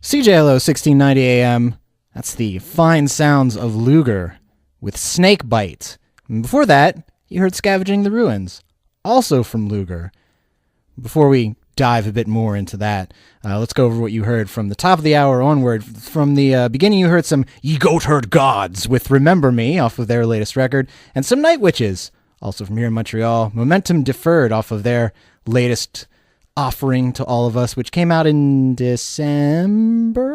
CJLO 1690 AM. That's the fine sounds of Lüger with Snake Bite. And before that, you heard Scavenging the Ruins, also from Lüger. Before we dive a bit more into that, let's go over what you heard from the top of the hour onward. From the beginning, you heard some Ye Goat Herd Gods with Remember Me off of their latest record, and some Night Witches, also from here in Montreal. Momentum Deferred off of their latest offering to all of us, which came out in December?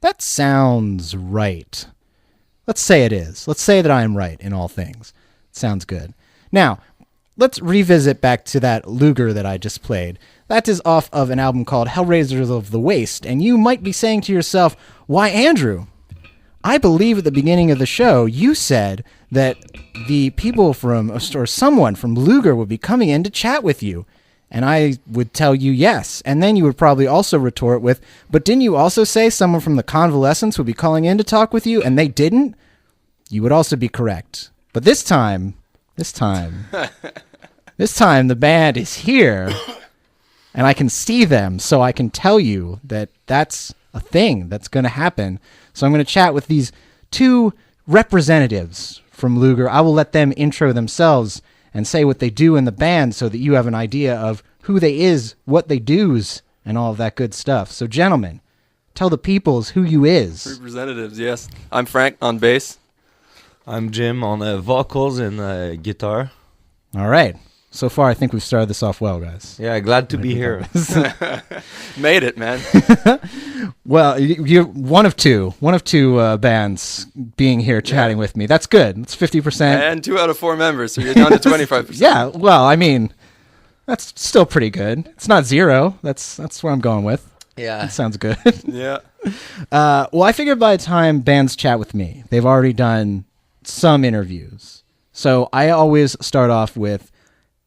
That sounds right. Let's say it is. Let's say that I am right in all things. Sounds good. Now, let's revisit back to that Lüger that I just played. That is off of an album called Hellraisers of the Waste, and you might be saying to yourself, why, Andrew? I believe at the beginning of the show you said that the people from, or someone from Lüger would be coming in to chat with you. And I would tell you yes. And then you would probably also retort with, but didn't you also say someone from the Convalescence would be calling in to talk with you and they didn't? You would also be correct. But this time, the band is here and I can see them. So I can tell you that that's a thing that's going to happen. So I'm going to chat with these two representatives from Lüger. I will let them intro themselves and say what they do in the band so that you have an idea of who they is, what they do's, and all of that good stuff. So, gentlemen, tell the peoples who you is. Representatives, yes. I'm Frank on bass. I'm Jim on vocals and guitar. All right. So far, I think we've started this off well, guys. Yeah, glad to be here. Made it, man. Well, you're one of two bands being here chatting with me. That's good. That's 50%. And 2 out of 4 members, so you're down to 25%. Yeah, well, I mean, that's still pretty good. It's not 0. That's where I'm going with. Yeah. That sounds good. Yeah. Well, I figured by the time bands chat with me, they've already done some interviews. So I always start off with,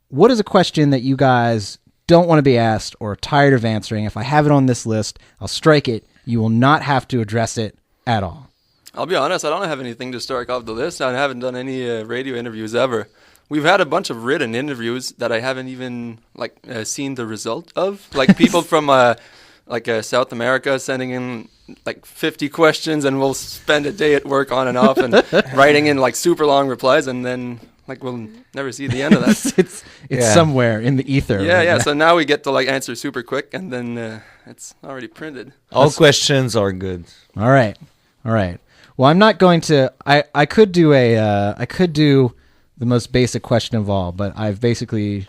what is a question that you guys don't want to be asked or are tired of answering? If I have it on this list, I'll strike it. You will not have to address it at all. I'll be honest, I don't have anything to strike off the list. I haven't done any radio interviews ever. We've had a bunch of written interviews that I haven't even seen the result of. Like people from South America sending in 50 questions, and we'll spend a day at work on and off and writing in super long replies, and then we'll never see the end of that. it's somewhere in the ether. Yeah, yeah. So now we get to answer super quick, and then it's already printed. All questions are good. All right. Well, I'm not going to. I could do the most basic question of all, but I've basically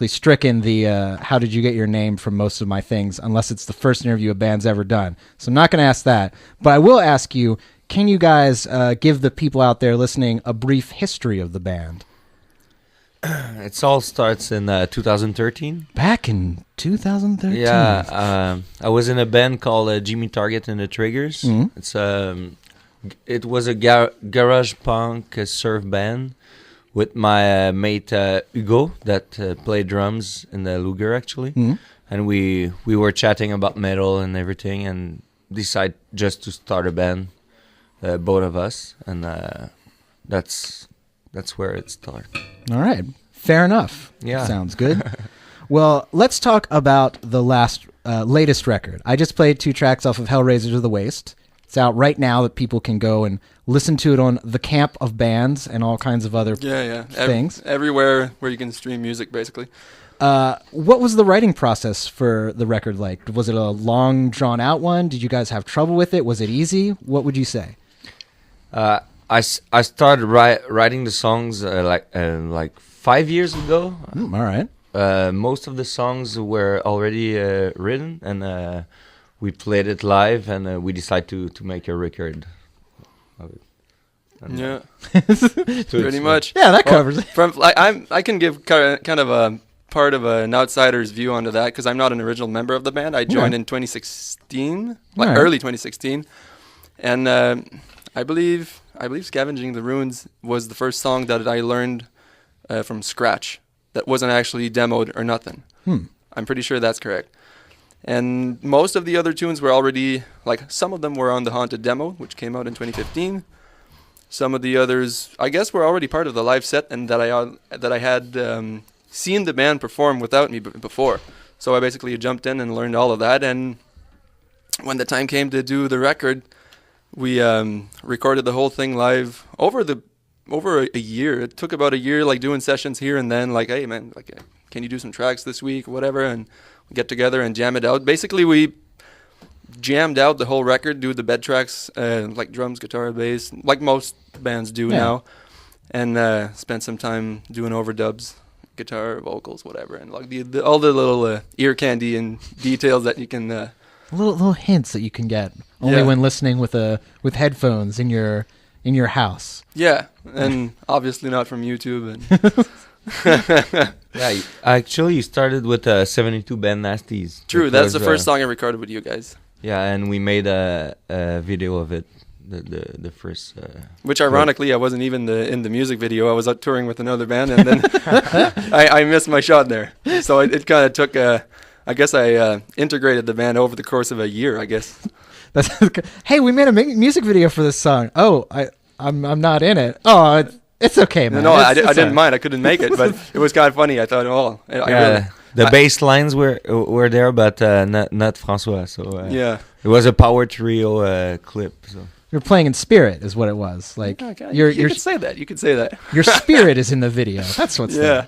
stricken the how did you get your name from most of my things, unless it's the first interview a band's ever done. So I'm not going to ask that, but I will ask you. Can you guys give the people out there listening a brief history of the band? It all starts in 2013. Back in 2013? Yeah, I was in a band called Jimmy Target and the Triggers. Mm-hmm. It was a garage punk surf band with my mate Hugo that played drums in the Lüger actually. Mm-hmm. And we were chatting about metal and everything and decided just to start a band. Both of us, and that's where it started. All right, fair enough. Yeah, sounds good. Well, let's talk about the latest record. I just played 2 tracks off of Hellraisers of the Waste. It's out right now that people can go and listen to it on the Camp of Bands and all kinds of other things. Everywhere where you can stream music, basically. What was the writing process for the record like? Was it a long, drawn-out one? Did you guys have trouble with it? Was it easy? What would you say? I started writing the songs 5 years ago. All right. Most of the songs were already written, and we played it live, and we decided to make a record of it. Yeah, pretty much. Yeah, that covers it. I can give kind of a part of an outsider's view onto that because I'm not an original member of the band. I joined in 2016, early 2016, and I believe "Scavenging the Ruins" was the first song that I learned from scratch that wasn't actually demoed or nothing. I'm pretty sure that's correct. And most of the other tunes were already some of them were on the Haunted demo, which came out in 2015. Some of the others, I guess, were already part of the live set, and that I had seen the band perform without me before. So I basically jumped in and learned all of that, and when the time came to do the record, we recorded the whole thing live over a year. It took about a year, like doing sessions here and then, like, hey man, like, can you do some tracks this week or whatever, and we get together and jam it out. Basically, we jammed out the whole record, do the bed tracks, like drums, guitar, bass, like most bands do now, and spent some time doing overdubs, guitar, vocals, whatever, and like all the little ear candy and details that you can little hints that you can get only when listening with headphones in your house. Yeah, and obviously not from YouTube. And Yeah, actually, you started with 72 Band Nasties. True, that's the first song I recorded with you guys. Yeah, and we made a video of it. The first. Which ironically, I wasn't even in the music video. I was out touring with another band, and then I missed my shot there. So it kind of took. I guess I integrated the band over the course of a year. I guess. Hey, we made a music video for this song. Oh, I'm not in it. Oh, it's okay, man. No, I didn't mind. I couldn't make it, but it was kind of funny. I thought, the bass lines were there, but not François. So it was a power trio clip. So. You're playing in spirit, is what it was. Like you could say that. You could say that. Your spirit is in the video. That's what's there.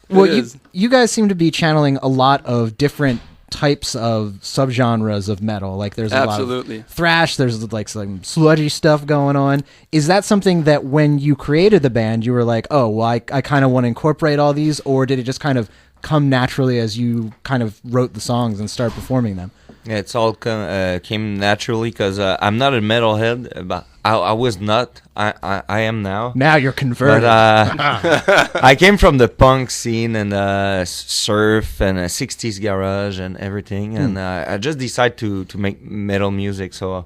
Well, you guys seem to be channeling a lot of different types of subgenres of metal. Like there's a lot of thrash, there's like some sludgy stuff going on. Is that something that when you created the band you were like, oh well, I kind of want to incorporate all these, or did it just kind of come naturally as you kind of wrote the songs and started performing them? Yeah, it's all came naturally because I'm not a metalhead, but I was not. I am now. Now you're converted. But, I came from the punk scene and surf and 60s garage and everything, and I just decided to make metal music. So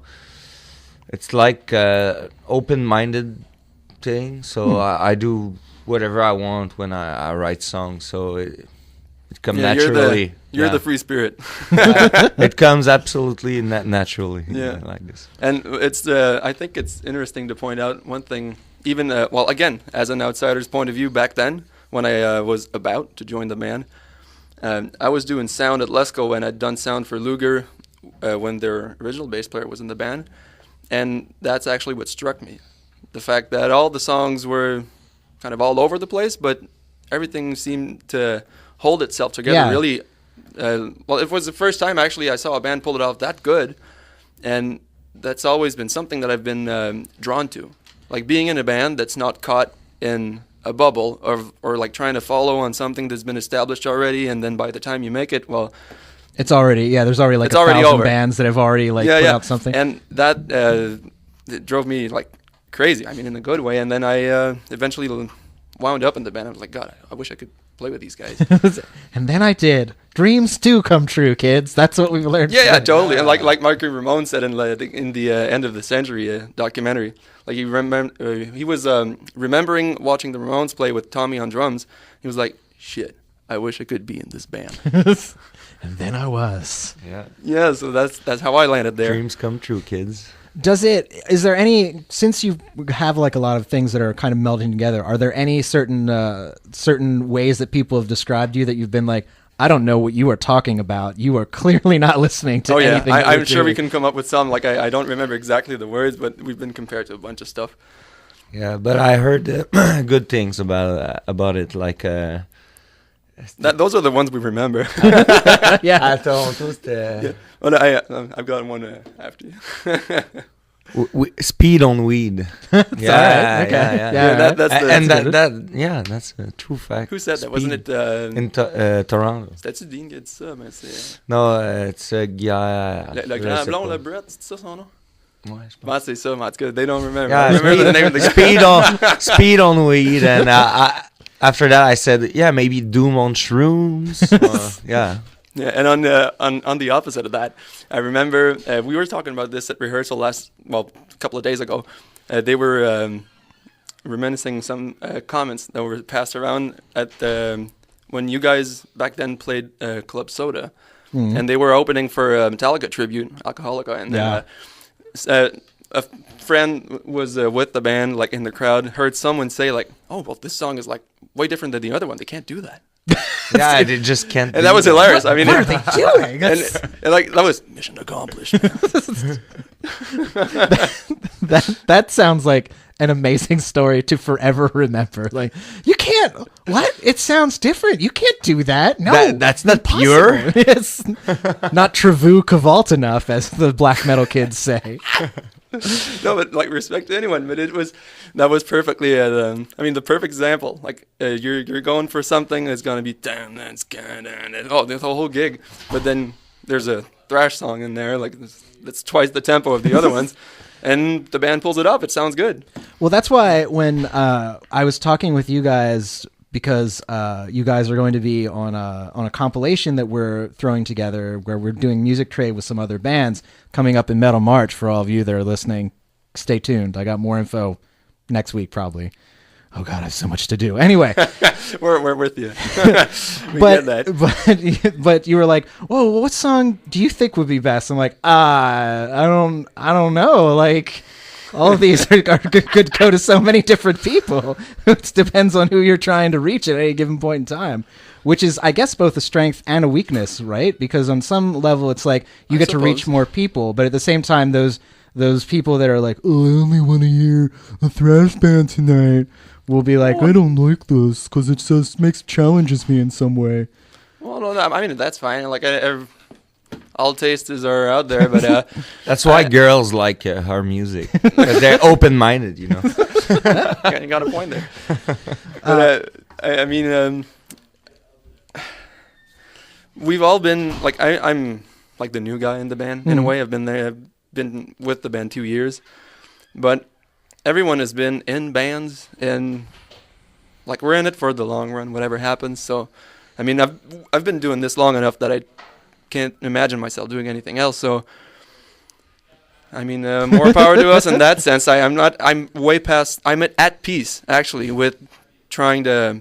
it's like open-minded thing. So I do whatever I want when I write songs. So it comes naturally. You're the free spirit. It comes absolutely naturally. Yeah, like this. And it's I think it's interesting to point out one thing. Even well, again, as an outsider's point of view, back then when I was about to join the band, I was doing sound at Lesko, and I'd done sound for Lüger when their original bass player was in the band, and that's actually what struck me: the fact that all the songs were kind of all over the place, but everything seemed to hold itself together really. Well, it was the first time actually I saw a band pull it off that good, and that's always been something that I've been drawn to, like being in a band that's not caught in a bubble or like trying to follow on something that's been established already, and then by the time you make it, well, it's already there's already like 1,000 bands that have already like put out something, and that it drove me like crazy. I mean, in a good way. And then I eventually wound up in the band. I was like, God, I wish I could play with these guys. And then I did. Dreams do come true, kids. That's what we've learned. Yeah, totally. And like Marky Ramone said in the End of the Century documentary, like he was remembering watching the Ramones play with Tommy on drums. He was like, shit, I wish I could be in this band. And then I was. Yeah. So that's how I landed there. Dreams come true, kids. Is there any, since you have like a lot of things that are kind of melding together, are there any certain ways that people have described you that you've been like, I don't know what you are talking about. You are clearly not listening to anything. I'm sure we can come up with some. Like I don't remember exactly the words, but we've been compared to a bunch of stuff. Yeah, but I heard good things about it. Like those are the ones we remember. Yeah. Well, I've got one after you. Speed on weed. Yeah, okay. That's a true fact. Who said that? Wasn't it in Toronto? C'était-tu Dean qui a dit ça? Mais c'est... Non, it's Guy. Le grand blond, le Brett, c'est ça son nom? Ouais, je pense. C'est ça, mais en tout cas, they don't remember. Yeah, I remember the name of the guy. Speed on weed, and after that I said, yeah, maybe Doom on shrooms. Yeah. Yeah, and on the opposite of that, I remember we were talking about this at rehearsal a couple of days ago. They were reminiscing some comments that were passed around at when you guys back then played Club Soda, and they were opening for Metallica tribute, Alcoholica, and a friend was with the band, like in the crowd, heard someone say like, "Oh, well, this song is like way different than the other one. They can't do that." Yeah, they just can't. And that was hilarious. I mean, what are they doing? and like that was mission accomplished. That sounds like an amazing story to forever remember. Like, you can't. What? It sounds different. You can't do that. No, that's not impossible. pure. It's not Trevu Cavalt enough, as the black metal kids say. No, but like respect to anyone, but that was perfectly I mean the perfect example. Like you're going for something that's gonna be damn that's good the whole gig, but then there's a thrash song in there like that's twice the tempo of the other ones, and the band pulls it up. It sounds good. Well, that's why when I was talking with you guys, because you guys are going to be on a compilation that we're throwing together where we're doing music trade with some other bands coming up in Metal March. For all of you that are listening, stay tuned. I got more info next week probably. Oh God, I have so much to do. Anyway, we're with you. We get that. But you were like, "Whoa, what song do you think would be best?" I'm like, I don't know. Like, all of these could go to so many different people. It depends on who you're trying to reach at any given point in time, which is, I guess, both a strength and a weakness, right? Because on some level, it's like you get to reach more people, but at the same time, those people that are like, "Oh, I only want to hear a thrash band tonight," will be like, "I don't like this because it just challenges me in some way." Well, no, I mean that's fine. Like all tastes are out there, but that's why girls like our music. 'Cause they're open-minded, you know. You got a point there. But I mean, we've all been like I'm like the new guy in the band in a way. I've been with the band 2 years, but everyone has been in bands, and like we're in it for the long run, whatever happens. So, I mean, I've been doing this long enough that I can't imagine myself doing anything else. So, I mean, more power to us in that sense. I'm way past. I'm at peace actually with trying to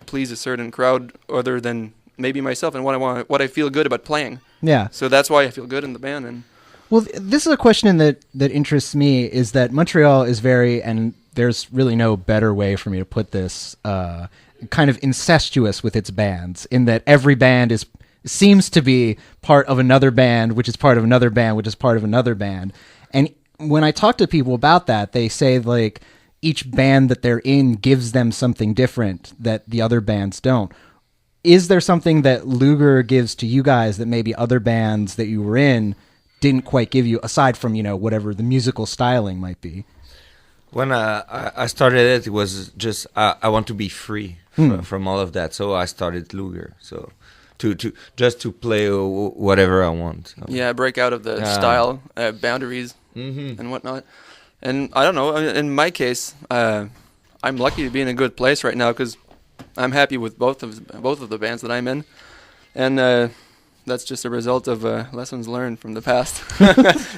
please a certain crowd other than maybe myself and what I feel good about playing. Yeah. So that's why I feel good in the band. And well, this is a question that interests me, is that Montreal is very, and there's really no better way for me to put this, kind of incestuous with its bands, in that every band seems to be part of another band, which is part of another band, which is part of another band. And when I talk to people about that, they say like each band that they're in gives them something different that the other bands don't. Is there something that Lüger gives to you guys that maybe other bands that you were in didn't quite give you, aside from, whatever the musical styling might be? When I started it was just I want to be free from all of that, so I started Lüger. So to play whatever I want. Yeah, break out of the style boundaries and whatnot. And I don't know. In my case, I'm lucky to be in a good place right now because I'm happy with both of the bands that I'm in, and that's just a result of lessons learned from the past.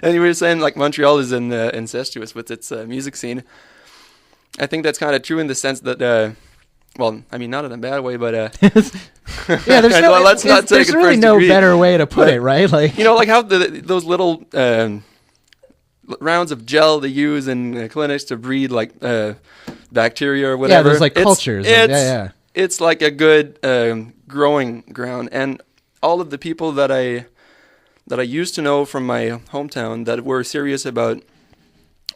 And you were saying like Montreal is incestuous with its music scene. I think that's kind of true in the sense that, well, I mean, not in a bad way, but yeah, there's really no better way to put it, right? Like, like how those little rounds of gel they use in clinics to breed like bacteria or whatever. Yeah, there's like cultures. Yeah. It's like a good growing ground, and all of the people that I used to know from my hometown that were serious about,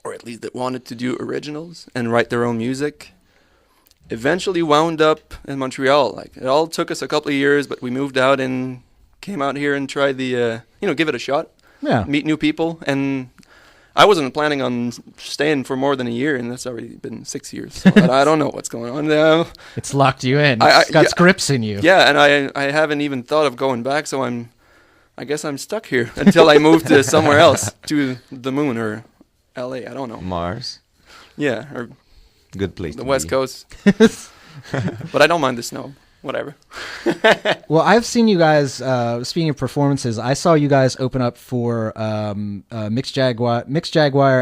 or at least that wanted to do originals and write their own music, eventually wound up in Montreal. Like, it all took us a couple of years, but we moved out and came out here and tried give it a shot. Yeah. Meet new people. And I wasn't planning on staying for more than a year, and that's already been 6 years. So I don't know what's going on now. It's locked you in. It's got scripts in you. Yeah, and I haven't even thought of going back, so I guess I'm stuck here until I move to somewhere else, to the moon or LA, I don't know. Mars. Yeah, or good place. The West Coast. But I don't mind the snow. Whatever. Well, I've seen you guys, speaking of performances, I saw you guys open up for Mixed Jaguar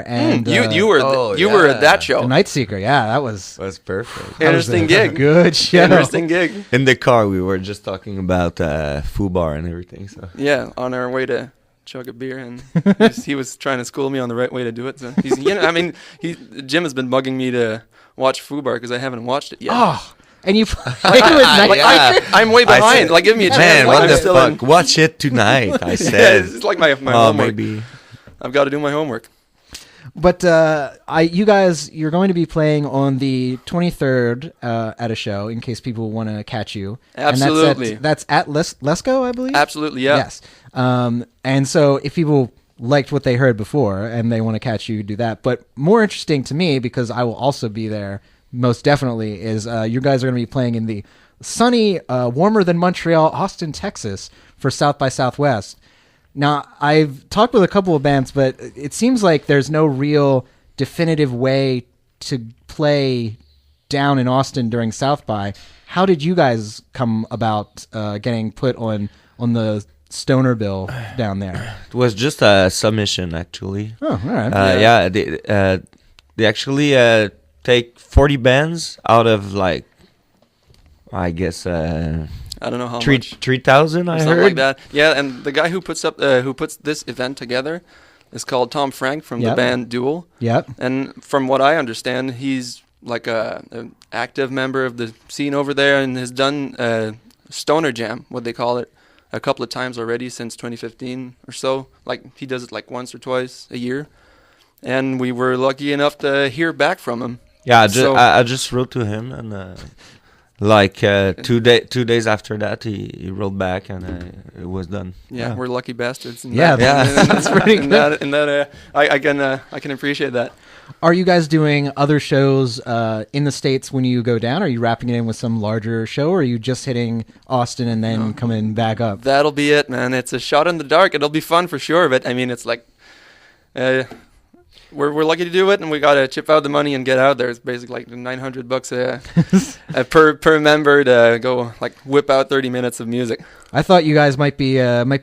and... You were at that show. The Night Seeker, yeah, that was perfect. Interesting gig. Good show. Interesting gig. In the car, we were just talking about foobar and everything. So yeah, on our way to chug a beer, and he was trying to school me on the right way to do it. So Jim has been bugging me to watch foobar because I haven't watched it yet. Oh, And you play with night. Yeah. I'm way behind. Like, give me a chance. Man, like, what I'm the still fuck? Watch it tonight. I Yeah, said. it's like my homework. Maybe. I've got to do my homework. But you guys, you're going to be playing on the 23rd at a show in case people want to catch you. Absolutely. And that's at Lesko, I believe. Absolutely, yeah. Yes. And so if people liked what they heard before and they want to catch you, do that. But more interesting to me, because I will also be there most definitely, is you guys are going to be playing in the sunny, warmer than Montreal, Austin, Texas for South by Southwest. Now, I've talked with a couple of bands, but it seems like there's no real definitive way to play down in Austin during South by. How did you guys come about getting put on the stoner bill down there? It was just a submission, actually. Oh, all right. Yeah, they actually take 40 bands out of, like, I guess... I don't know how much. 3,000, I something heard. like that. Yeah, and the guy who puts this event together is called Tom Frank from the band Duel. Yep. And from what I understand, he's like an active member of the scene over there and has done Stoner Jam, what they call it, a couple of times already since 2015 or so. Like, he does it like once or twice a year. And we were lucky enough to hear back from him. Yeah, I just wrote to him, and like 2 days after that, he wrote back, and it was done. Yeah, we're lucky bastards. That's pretty good. I can appreciate that. Are you guys doing other shows in the States when you go down? Are you wrapping it in with some larger show, or are you just hitting Austin and then coming back up? That'll be it, man. It's a shot in the dark. It'll be fun for sure, but I mean, it's like... We're lucky to do it, and we gotta chip out the money and get out there. It's basically like $900 per member to go like whip out 30 minutes of music. I thought you guys might be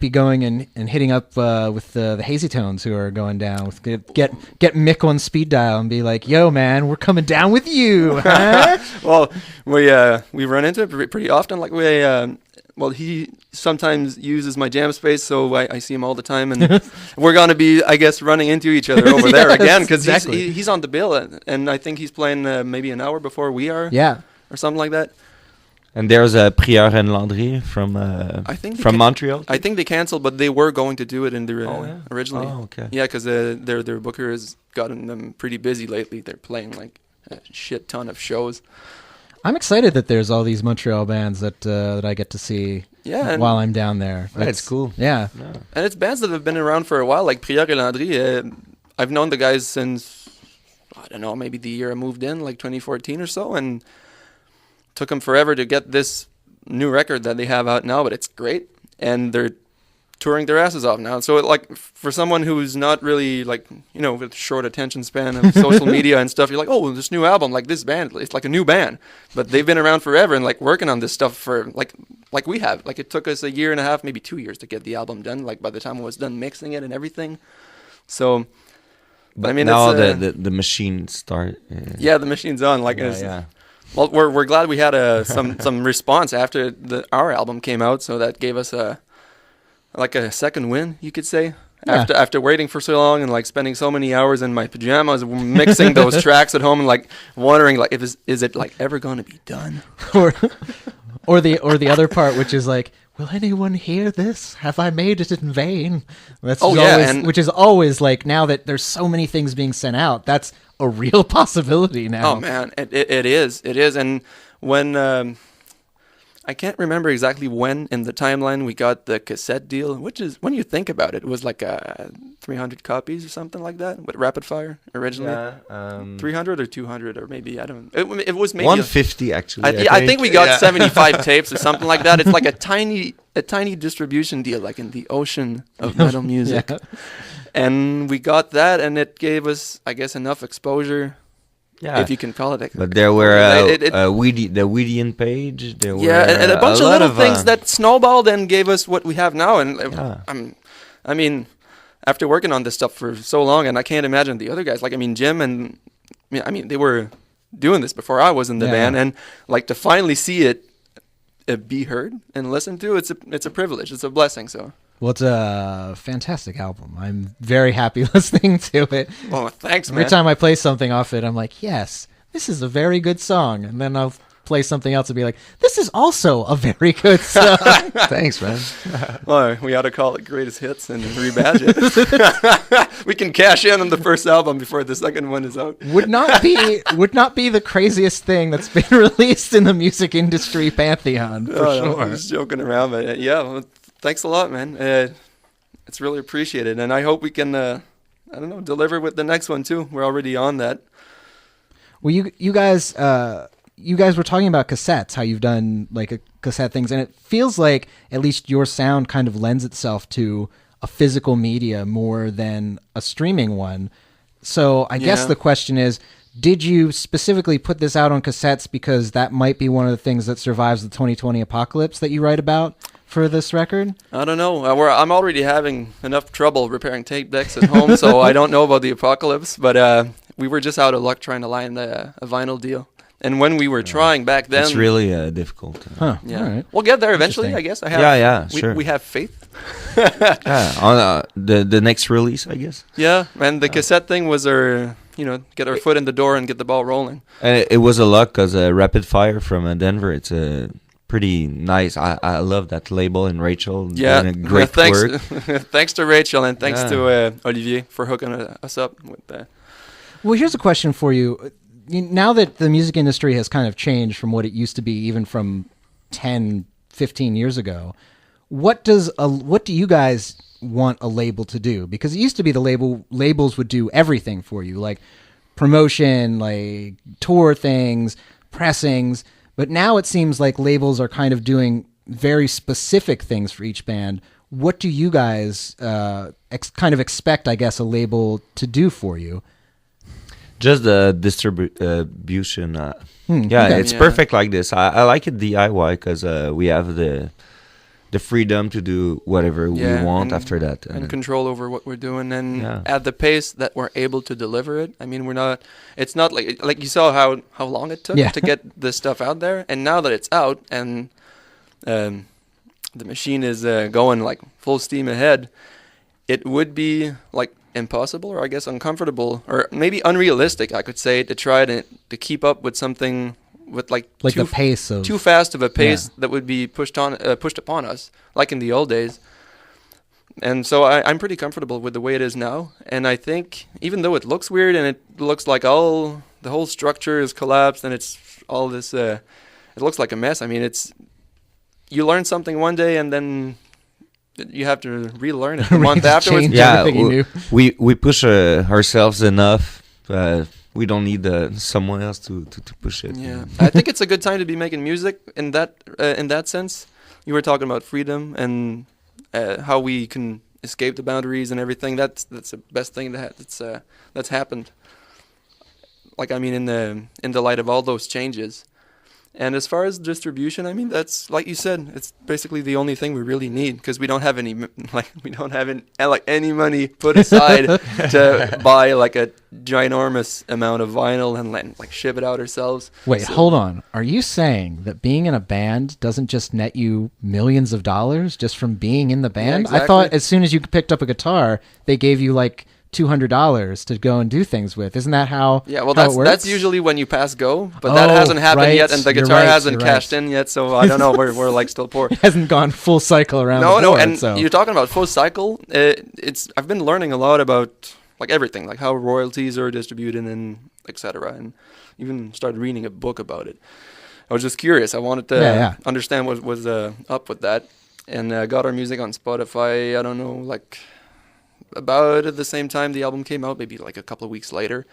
going and hitting up with the Hazy Tones who are going down. Get Mick on speed dial and be like, "Yo, man, we're coming down with you." Huh? Well, we run into it pretty often. Like well, he sometimes uses my jam space, so I see him all the time, and we're going to be, I guess, running into each other over there again, because he's on the bill, and I think he's playing maybe an hour before we are, or something like that. And there's a Prieur and Landry from Montreal. I think they canceled, but they were going to do it in the originally. Oh, okay. Yeah, because their booker has gotten them pretty busy lately. They're playing like a shit ton of shows. I'm excited that there's all these Montreal bands that I get to see while I'm down there. That's cool. Yeah. And it's bands that have been around for a while, like Prieur and Landry. I've known the guys since, I don't know, maybe the year I moved in, like 2014 or so, and took them forever to get this new record that they have out now, but it's great. And they're touring their asses off now. So, like, for someone who's not really, like, you know, with short attention span of social media and stuff, you're like, oh, this new album, like this band, it's like a new band. But they've been around forever and, like, working on this stuff for, like we have. Like, it took us a year and a half, maybe 2 years to get the album done, like, by the time I was done mixing it and everything. So, but I mean, now it's, the machine start. Yeah, the machine's on. Like, well, we're glad we had some response after our album came out, so that gave us a second win, you could say. Yeah. After waiting for so long and like spending so many hours in my pajamas mixing those tracks at home and like wondering like is it like ever going to be done? or the other part, which is like, will anyone hear this? Have I made it in vain? Which is always like, now that there's so many things being sent out, that's a real possibility now. Oh man, it is, and when I can't remember exactly when in the timeline we got the cassette deal, which is, when you think about it, it was like 300 copies or something like that with Rapid Fire originally. Yeah, 300 or 200 or maybe, I don't know. It was maybe 150 actually. I think we got 75 tapes or something like that. It's like a tiny distribution deal, like in the ocean of metal music. Yeah. And we got that, and it gave us, I guess, enough exposure. Yeah, if you can call it. But there were the Weedian page. There were and a bunch of little things that snowballed and gave us what we have now. And I mean, after working on this stuff for so long, and I can't imagine the other guys. Like, I mean, Jim and they were doing this before I was in the band, and like to finally see it be heard and listened to, it's a privilege. It's a blessing. So. Well, it's a fantastic album. I'm very happy listening to it. Oh, thanks, man. Every time I play something off it, I'm like, yes, this is a very good song. And then I'll play something else and be like, this is also a very good song. Thanks, man. Well, we ought to call it greatest hits and rebadge it. We can cash in on the first album before the second one is out. Would not be the craziest thing that's been released in the music industry pantheon, for sure. No, I'm just joking around, but yeah, well, thanks a lot, man. It's really appreciated, and I hope we can, deliver with the next one too. We're already on that. Well, you guys were talking about cassettes, how you've done like a cassette things, and it feels like at least your sound kind of lends itself to a physical media more than a streaming one. So I guess the question is, did you specifically put this out on cassettes because that might be one of the things that survives the 2020 apocalypse that you write about for this record? I don't know. I'm already having enough trouble repairing tape decks at home, so I don't know about the apocalypse, but we were just out of luck trying to line a vinyl deal. And when we were trying back then... It's really difficult. Huh. Yeah. All right. We'll get there eventually, I guess. Sure. We have faith. On the next release, I guess. Yeah, and the cassette thing was get our foot in the door and get the ball rolling. And it was a luck because Rapid Fire from Denver, it's a pretty nice. I love that label, and Rachel doing a great work. Thanks to Rachel, and thanks to Olivier for hooking us up with that. Well, here's a question for you. Now that the music industry has kind of changed from what it used to be, even from 10, 15 years ago, what do you guys want a label to do? Because it used to be the labels would do everything for you, like promotion, like tour things, pressings. But now it seems like labels are kind of doing very specific things for each band. What do you guys kind of expect, I guess, a label to do for you? Just the distribution. It's perfect like this. I like it DIY because we have the freedom to do whatever we want after that. And control over what we're doing, and at the pace that we're able to deliver it. I mean, it's not like you saw how long it took to get this stuff out there. And now that it's out and the machine is going like full steam ahead, it would be like impossible, or I guess uncomfortable, or maybe unrealistic, I could say, to try to keep up with something with like the pace of too fast of a pace that would be pushed upon us, like in the old days. And so I'm pretty comfortable with the way it is now. And I think even though it looks weird and it looks like the whole structure is collapsed and it's all this, it looks like a mess. I mean, you learn something one day and then you have to relearn it a month afterwards. We push ourselves enough. We don't need someone else to push it. Yeah, I think it's a good time to be making music in that sense. You were talking about freedom and how we can escape the boundaries and everything. That's the best thing that's happened. Like, I mean, in the light of all those changes. And as far as distribution, I mean, that's like you said, it's basically the only thing we really need, because we don't have any money put aside to buy like a ginormous amount of vinyl and like ship it out ourselves. Wait, hold on. Are you saying that being in a band doesn't just net you millions of dollars just from being in the band? Yeah, exactly. I thought as soon as you picked up a guitar, they gave you like $200 to go and do things with. Isn't that how? Yeah, well, that's usually when you pass go, but that hasn't happened yet, and the guitar hasn't cashed in yet. So I don't know. We're like still poor. It hasn't gone full cycle around. And you're talking about full cycle. I've been learning a lot about like everything, like how royalties are distributed and etc. And even started reading a book about it. I was just curious. I wanted to understand what was up with that, and got our music on Spotify. I don't know, like about at the same time the album came out, maybe like a couple of weeks later.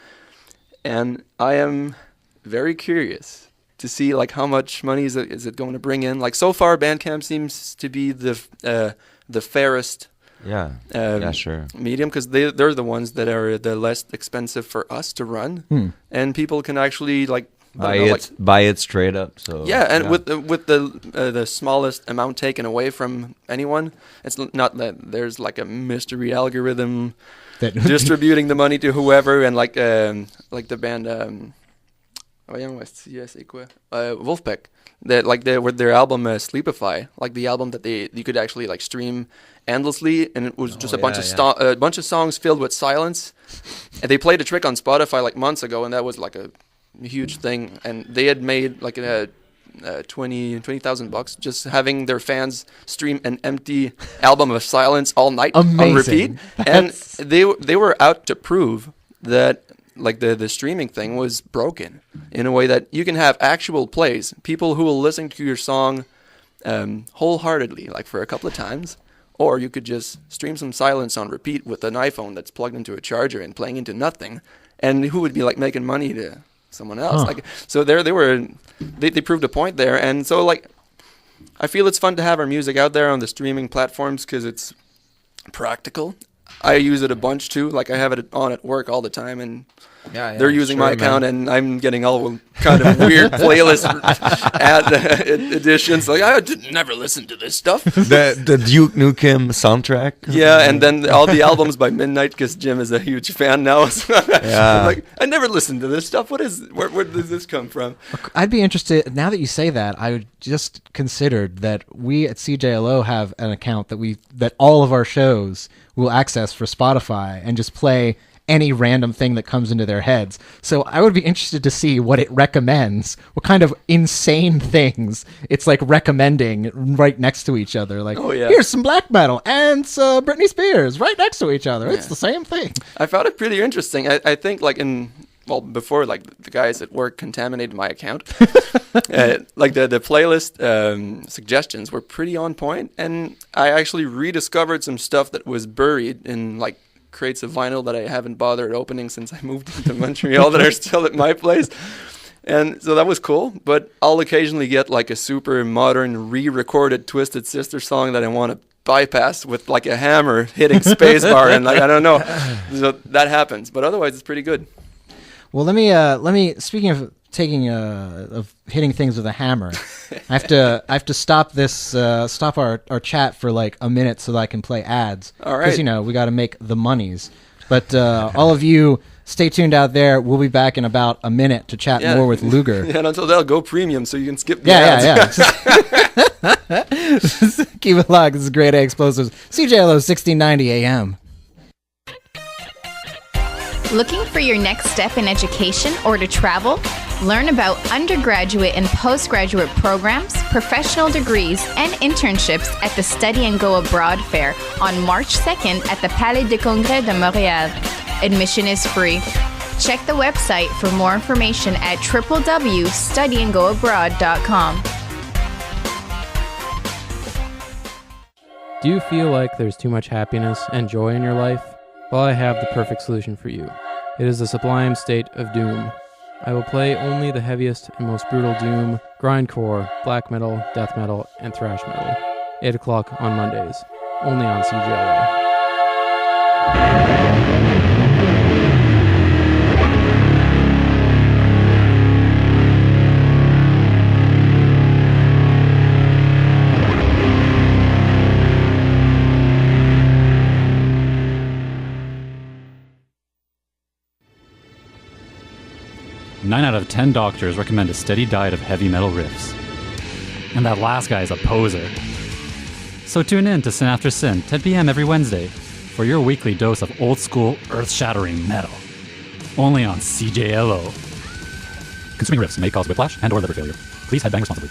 And I am very curious to see like how much money is it going to bring in. Like so far, Bandcamp seems to be the fairest medium, because they're the ones that are the less expensive for us to run, and people can actually like buy it straight up. So with the smallest amount taken away from anyone. It's not that there's like a mystery algorithm that distributing the money to whoever, and like the band Wolfpack, that like with their album Sleepify, like the album that you could actually like stream endlessly, and it was just a bunch of songs filled with silence. And they played a trick on Spotify like months ago, and that was like a huge thing. And they had made like $20,000 just having their fans stream an empty album of Silence all night Amazing. on repeat. And they were out to prove that like the streaming thing was broken in a way that you can have actual plays, people who will listen to your song wholeheartedly, like for a couple of times, or you could just stream some Silence on repeat with an iPhone that's plugged into a charger and playing into nothing, and who would be like making money to someone else? Like, so they proved a point there, and so like I feel it's fun to have our music out there on the streaming platforms because it's practical. I use it a bunch too. Like I have it on at work all the time, and they're using my account, and I'm getting all kind of weird playlist editions. Like I never listened to this stuff. The Duke Nukem soundtrack. Yeah, and then all the albums by Midnight because Jim is a huge fan now. So I'm like, I never listened to this stuff. Where does this come from? I'd be interested, now that you say that, I just considered that we at CJLO have an account that all of our shows will access for Spotify and just play any random thing that comes into their heads. So I would be interested to see what it recommends, what kind of insane things it's like recommending right next to each other. Like, here's some black metal and Britney Spears right next to each other. It's the same thing. I found it pretty interesting. I think like before like the guys at work contaminated my account, like the playlist suggestions were pretty on point, and I actually rediscovered some stuff that was buried in like crates of vinyl that I haven't bothered opening since I moved into Montreal that are still at my place. And so that was cool, but I'll occasionally get like a super modern re-recorded Twisted Sister song that I want to bypass with like a hammer hitting spacebar and like I don't know. So that happens, but otherwise it's pretty good. Well, let me speaking of taking of hitting things with a hammer, I have to stop our chat for like a minute so that I can play ads. All right. Because we got to make the monies. But all of you, stay tuned out there. We'll be back in about a minute to chat more with Lüger. Yeah, and until they'll go premium, so you can skip the ads. Yeah. Keep it locked. This is Grade A Explosives. CJLO 1690 AM. Looking for your next step in education or to travel? Learn about undergraduate and postgraduate programs, professional degrees, and internships at the Study and Go Abroad Fair on March 2nd at the Palais de Congrès de Montréal. Admission is free. Check the website for more information at www.studyandgoabroad.com. Do you feel like there's too much happiness and joy in your life? Well, I have the perfect solution for you. It is the sublime state of doom. I will play only the heaviest and most brutal doom, grindcore, black metal, death metal, and thrash metal. 8 o'clock on Mondays, only on CJLO. 9 out of 10 doctors recommend a steady diet of heavy metal riffs. And that last guy is a poser. So tune in to Sin After Sin, 10 p.m. every Wednesday, for your weekly dose of old school, earth-shattering metal. Only on CJLO. Consuming riffs may cause whiplash and or liver failure. Please headbang responsibly.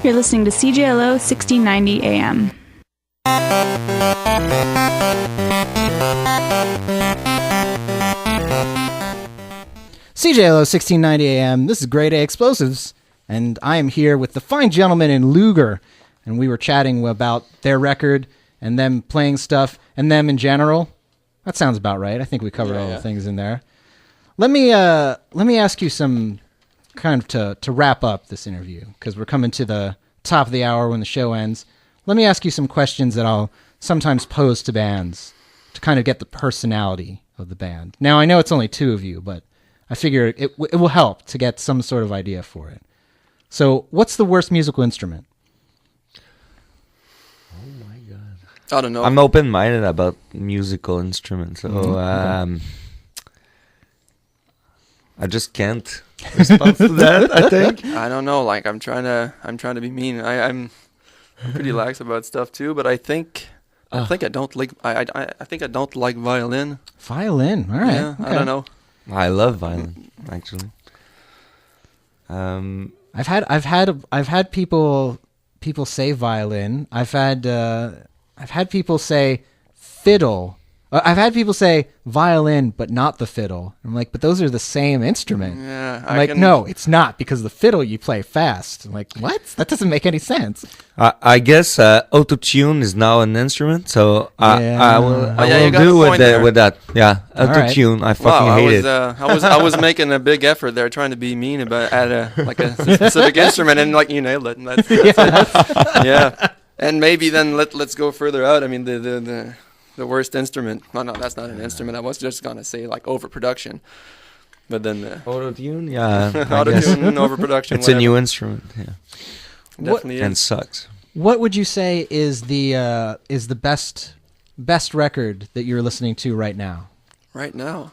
You're listening to CJLO 1690 AM. CJLO 1690 AM. This is Grade A Explosives, and I am here with the fine gentleman in Lüger, and we were chatting about their record and them playing stuff and them in general. That sounds about right. I think we covered all the things in there. Let me ask you some kind of to wrap up this interview, because we're coming to the top of the hour when the show ends. Let me ask you some questions that I'll sometimes pose to bands to kind of get the personality of the band. Now, I know it's only two of you, but I figure it will help to get some sort of idea for it. So, what's the worst musical instrument? Oh my god! I don't know. I'm open-minded about musical instruments, so I just can't respond to that. I think I don't know. Like I'm trying to be mean. I'm pretty lax about stuff too. But I think I don't like violin. Violin. All right. Yeah, okay. I don't know. I love violin, actually. I've had people say violin. I've had people say fiddle. I've had people say violin, but not the fiddle. I'm like, but those are the same instrument. Yeah, I'm like, no, it's not, because the fiddle you play fast. I'm like, what? That doesn't make any sense. I guess auto-tune is now an instrument, so I will you got do a point there. with that. Yeah, auto-tune. I fucking hate it. I was making a big effort there, trying to be mean about at a specific instrument, and like you nailed it. And that's yeah. And maybe then let's go further out. I mean the worst instrument. No, that's not an instrument. I was just gonna say like overproduction, but then Auto-tune, yeah. Auto-tune, overproduction. It's a new instrument. Yeah, definitely and is. sucks. What would you say is the best record that you're listening to right now? Right now.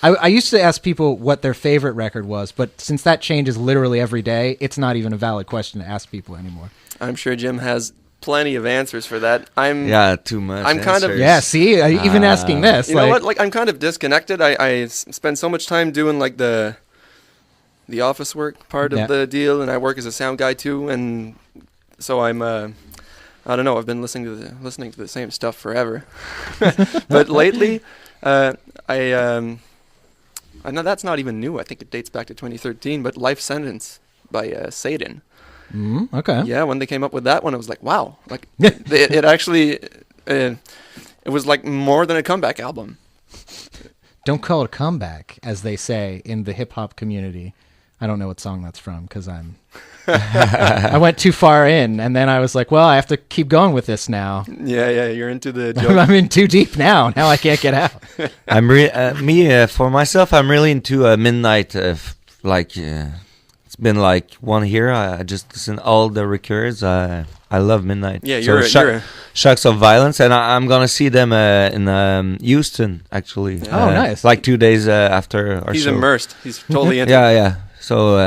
I used to ask people what their favorite record was, but since that changes literally every day, it's not even a valid question to ask people anymore. I'm sure Jim has plenty of answers for that. Too much. I'm kind of see, even asking this. You know what? Like I'm kind of disconnected. I spend so much time doing like the office work part of the deal, and I work as a sound guy too, and so I'm I don't know. I've been listening to the same stuff forever, but lately, I know that's not even new. I think it dates back to 2013. But Life Sentence by Satan. Okay. Yeah, when they came up with that one, I was like, wow. Like it actually, it was like more than a comeback album. Don't call it a comeback, as they say in the hip hop community. I don't know what song that's from because I went too far in, and then I was like, well, I have to keep going with this now. Yeah, you're into the joke. I'm in too deep now. Now I can't get out. For myself, I'm really into Midnight. It's been like 1 year. I just listen all the records. I love Midnight. Yeah, so you're Shocks of Violence, and I'm gonna see them in Houston actually. Oh, nice! Like 2 days after our He's show. immersed. He's totally into. Yeah. So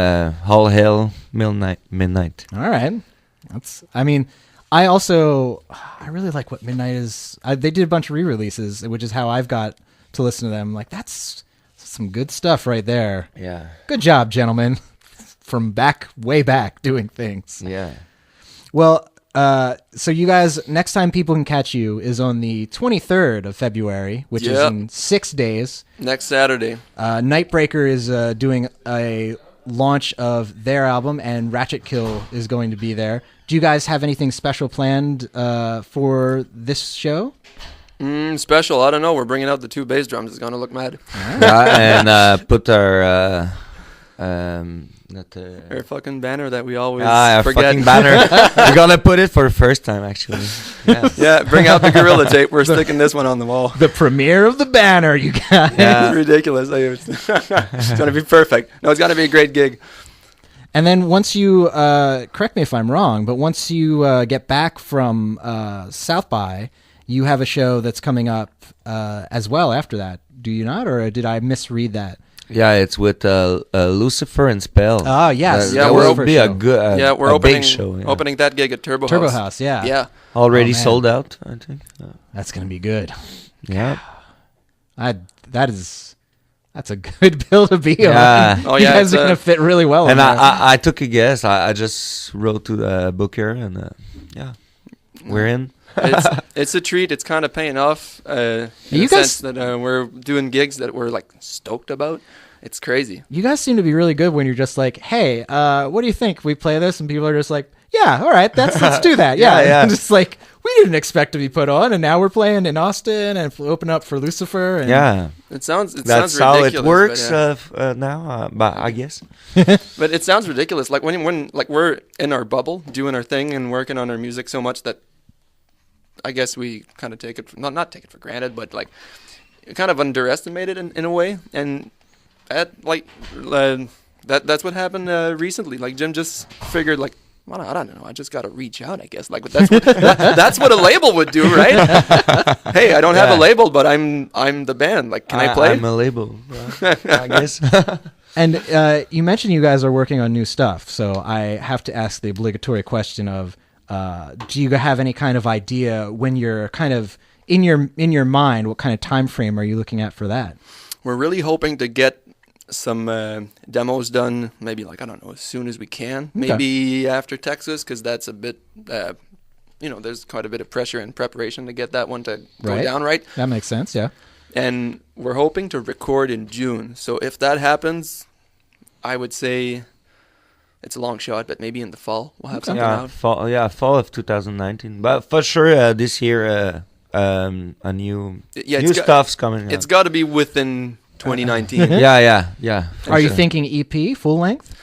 All Hail Midnight. All right. I really like what Midnight is. They did a bunch of re-releases, which is how I've got to listen to them. Like, that's some good stuff right there. Yeah. Good job, gentlemen. From way back doing things. Yeah. Well, so you guys, next time people can catch you is on the 23rd of February, which is in 6 days. Next Saturday. Nightbreaker is doing a launch of their album, and Ratchet Kill is going to be there. Do you guys have anything special planned for this show? Special? I don't know. We're bringing out the 2 bass drums. It's going to look mad. And put our... Our fucking banner that we always our forget. Fucking banner. We're gonna put it for the first time, actually. Yeah, bring out the Gorilla Tape. We're sticking this one on the wall. The premiere of the banner, you guys. Yeah. It's ridiculous. It's gonna be perfect. No, it's gonna be a great gig. And then once you, correct me if I'm wrong, but once you get back from South by, you have a show that's coming up as well after that. Do you not, or did I misread that? Yeah, it's with Lucifer and Spell. Oh, yes. That will be a good, we're big show. Yeah. Opening that gig at Turbo House, yeah. Yeah. Already sold out, I think. That's going to be good. Yeah. That's a good bill to be on. Oh, you guys are going to fit really well. And I took a guess. I just wrote to the booker, and we're in. It's a treat. It's kind of paying off in the sense that we're doing gigs that we're like stoked about. It's crazy. You guys seem to be really good when you're just like, hey, what do you think? We play this? And people are just like, yeah, all right, let's do that. Yeah. And just like, we didn't expect to be put on, and now we're playing in Austin and open up for Lucifer. And it sounds that's ridiculous. That's how it works now, but I guess. But it sounds ridiculous. Like when like we're in our bubble doing our thing and working on our music so much that I guess we kind of take it, not take it for granted, but like kind of underestimate it in a way. And that's what happened recently. Like Jim just figured like, well, I don't know, I just got to reach out, I guess. Like that's what that's what a label would do, right? Hey, I don't have a label, but I'm the band. Like, can I play? I'm a label, I guess. And you mentioned you guys are working on new stuff, so I have to ask the obligatory question of, do you have any kind of idea when you're kind of in your mind, what kind of time frame are you looking at for that? we're really hoping to get some demos done, maybe like, I don't know, as soon as we can. Okay. Maybe after Texas, because that's a bit, there's quite a bit of pressure and preparation to get that one to go down right. That makes sense, yeah. And we're hoping to record in June. So if that happens, I would say it's a long shot, but maybe in the fall we'll have something out. Fall of 2019. But for sure, this year, a new stuff's coming out. It's got to be within 2019. Yeah. Are you thinking EP, full length?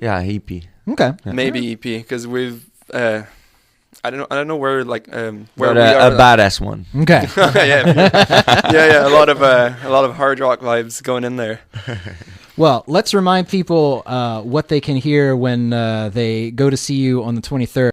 Yeah, EP. Okay. Yeah. Maybe EP, because we've I don't know where where we are. A badass one. Okay. yeah. A lot of hard rock vibes going in there. Well, let's remind people what they can hear when they go to see you on the 23rd.